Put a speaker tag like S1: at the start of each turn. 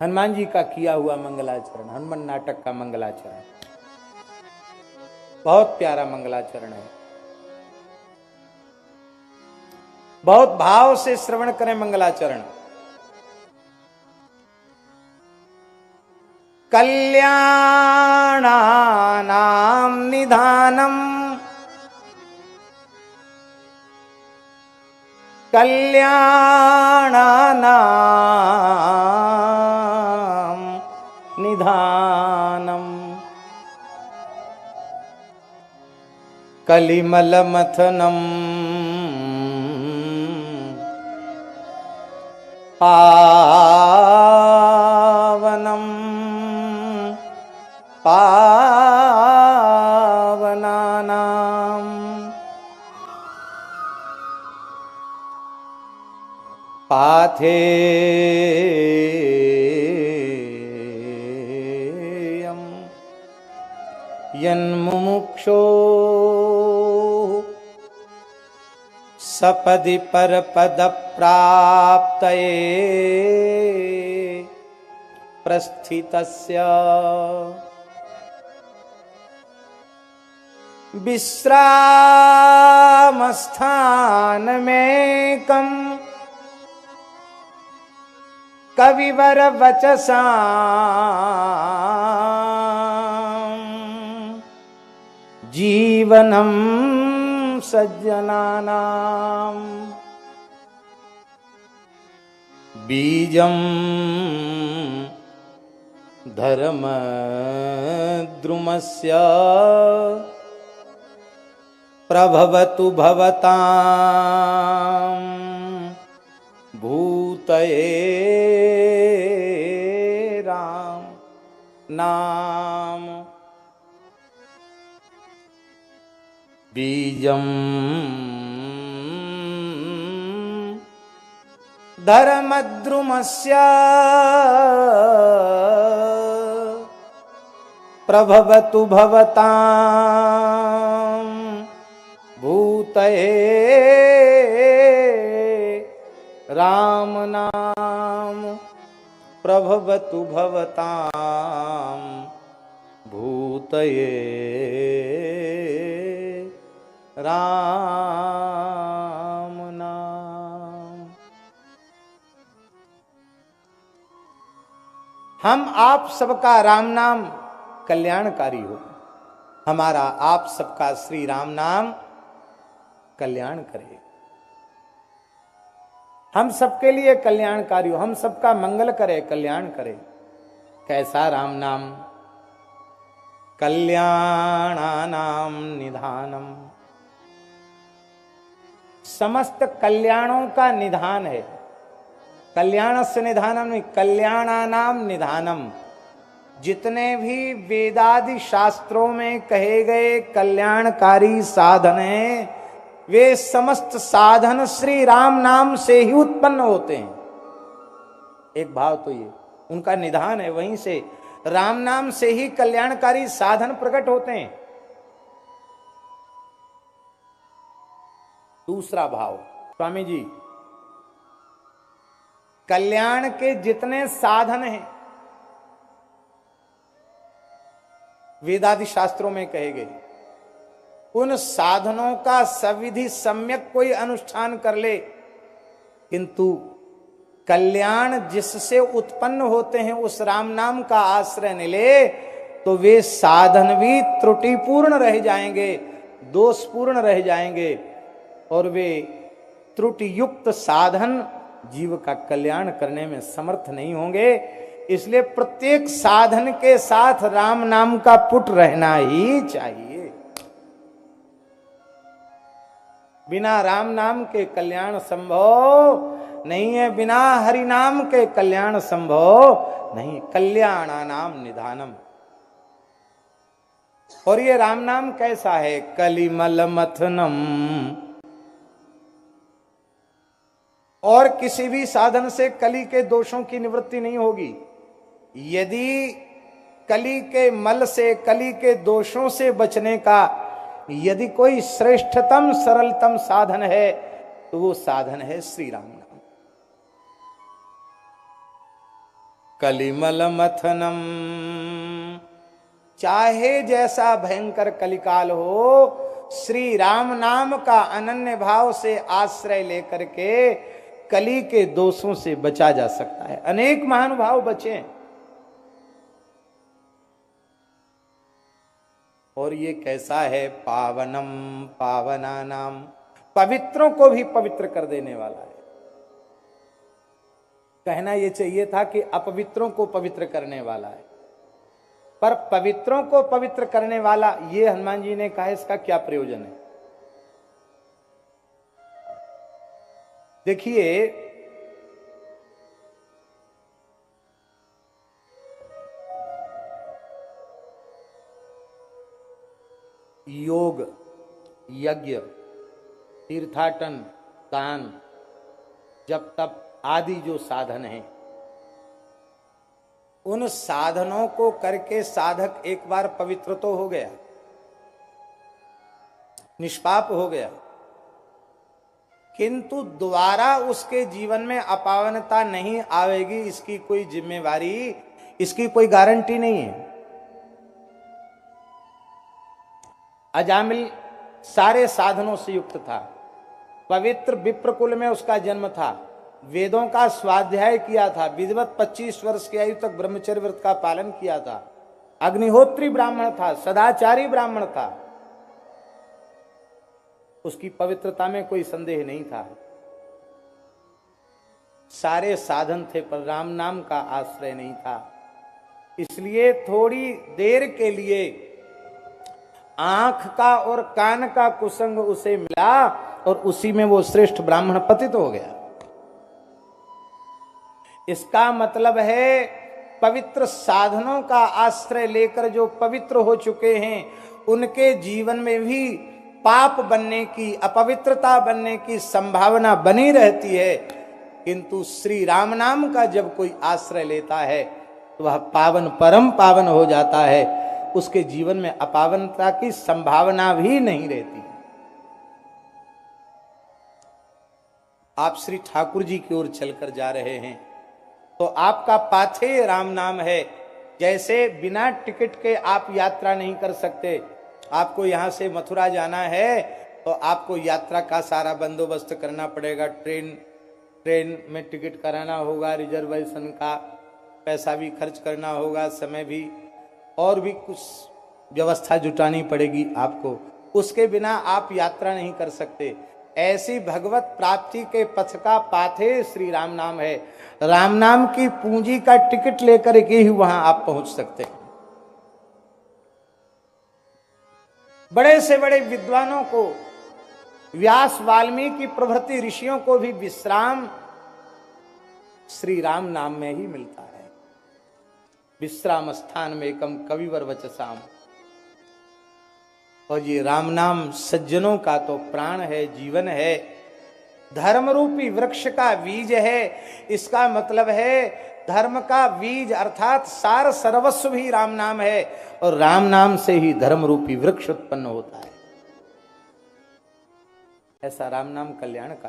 S1: हनुमान जी का किया हुआ मंगलाचरण, हनुमान नाटक का मंगलाचरण बहुत प्यारा मंगलाचरण है। बहुत भाव से श्रवण करें मंगलाचरण। कल्याणानां निधानम, कल्याणानां निधानम, कलिमलमथनम पावनम पावनानां, पाथेयं यन्मुमुक्षो सपदि परपद प्राप्तये प्रस्थितस्य विश्रामस्थानमेकं कविवर वचसां जीवनं सज्जनानां बीजं धर्मद्रुमस्य प्रभवतु भवतां भूतये राम नाम बीजं धर्मद्रुमस्य प्रभवतु भवतां भूतये राम नाम प्रभवतु भवतां भूतये राम नाम। हम आप सबका राम नाम कल्याणकारी हो, हमारा आप सबका श्री राम नाम कल्याण करे, हम सबके लिए कल्याणकारी हो, हम सबका मंगल करे, कल्याण करे। कैसा राम नाम? कल्याणानां निधानम, समस्त कल्याणों का निधान है। कल्याणस्य निधानम नहीं, कल्याणानाम निधानम। जितने भी वेदादि शास्त्रों में कहे गए कल्याणकारी साधन हैं, वे समस्त साधन श्री राम नाम से ही उत्पन्न होते हैं। एक भाव तो ये उनका निधान है, वहीं से राम नाम से ही कल्याणकारी साधन प्रकट होते हैं। दूसरा भाव, स्वामी जी, कल्याण के जितने साधन हैं वेदादि शास्त्रों में कहे गए, उन साधनों का सविधि सम्यक कोई अनुष्ठान कर ले, किंतु कल्याण जिससे उत्पन्न होते हैं उस राम नाम का आश्रय न ले, तो वे साधन भी त्रुटिपूर्ण रह जाएंगे, दोषपूर्ण रह जाएंगे, और वे त्रुटि युक्त साधन जीव का कल्याण करने में समर्थ नहीं होंगे। इसलिए प्रत्येक साधन के साथ राम नाम का पुट रहना ही चाहिए। बिना राम नाम के कल्याण संभव नहीं है, बिना हरि नाम के कल्याण संभव नहीं। कल्याणानाम निधानम। और ये राम नाम कैसा है? कलिमल मथनम। और किसी भी साधन से कली के दोषों की निवृत्ति नहीं होगी। यदि कली के मल से, कली के दोषों से बचने का यदि कोई श्रेष्ठतम सरलतम साधन है, तो वो साधन है श्री राम नाम। कलिमल मथनम। चाहे जैसा भयंकर कलिकाल हो, श्री राम नाम का अनन्य भाव से आश्रय लेकर के कली के दोषों से बचा जा सकता है। अनेक महानुभाव बचे और ये कैसा है, पावनम पावना नाम, पवित्रों को भी पवित्र कर देने वाला है। कहना यह चाहिए था कि अपवित्रों को पवित्र करने वाला है, पर पवित्रों को पवित्र करने वाला, ये हनुमान जी ने कहा, इसका क्या प्रयोजन है। देखिए, योग, यज्ञ, तीर्थाटन, दान, जप तप आदि जो साधन हैं, उन साधनों को करके साधक एक बार पवित्र तो हो गया, निष्पाप हो गया, किंतु दोबारा उसके जीवन में अपावनता नहीं आवेगी, इसकी कोई जिम्मेवारी, इसकी कोई गारंटी नहीं है। अजामिल सारे साधनों से युक्त था, पवित्र विप्रकुल में उसका जन्म था, वेदों का स्वाध्याय किया था, विधिवत 25 वर्ष की आयु तक ब्रह्मचर्य व्रत का पालन किया था, अग्निहोत्री ब्राह्मण था, सदाचारी ब्राह्मण था, उसकी पवित्रता में कोई संदेह नहीं था। सारे साधन थे पर राम नाम का आश्रय नहीं था, इसलिए थोड़ी देर के लिए आंख का और कान का कुसंग उसे मिला और उसी में वो श्रेष्ठ ब्राह्मण पतित हो गया। इसका मतलब है पवित्र साधनों का आश्रय लेकर जो पवित्र हो चुके हैं, उनके जीवन में भी पाप बनने की, अपवित्रता बनने की संभावना बनी रहती है, किंतु श्री राम नाम का जब कोई आश्रय लेता है तो वह पावन, परम पावन हो जाता है, उसके जीवन में अपावनता की संभावना भी नहीं रहती। आप श्री ठाकुर जी की ओर चलकर जा रहे हैं तो आपका पाथेय राम नाम है। जैसे बिना टिकट के आप यात्रा नहीं कर सकते, आपको यहां से मथुरा जाना है तो आपको यात्रा का सारा बंदोबस्त करना पड़ेगा, ट्रेन में टिकट कराना होगा, रिजर्वेशन का पैसा भी खर्च करना होगा, समय भी, और भी कुछ व्यवस्था जुटानी पड़ेगी आपको, उसके बिना आप यात्रा नहीं कर सकते। ऐसी भगवत प्राप्ति के पथ का पाथे श्री राम नाम है। राम नाम की पूंजी का टिकट लेकर के ही वहां आप पहुंच सकते हैं। बड़े से बड़े विद्वानों को, व्यास वाल्मीकि प्रभृति ऋषियों को भी विश्राम श्री राम नाम में ही मिलता है। विश्राम स्थान में एकम कविवर वचसाम। और ये राम नाम सज्जनों का तो प्राण है, जीवन है, धर्म रूपी वृक्ष का बीज है। इसका मतलब है धर्म का बीज अर्थात सार सर्वस्व भी राम नाम है, और राम नाम से ही धर्म रूपी वृक्ष उत्पन्न होता है। ऐसा राम नाम कल्याण का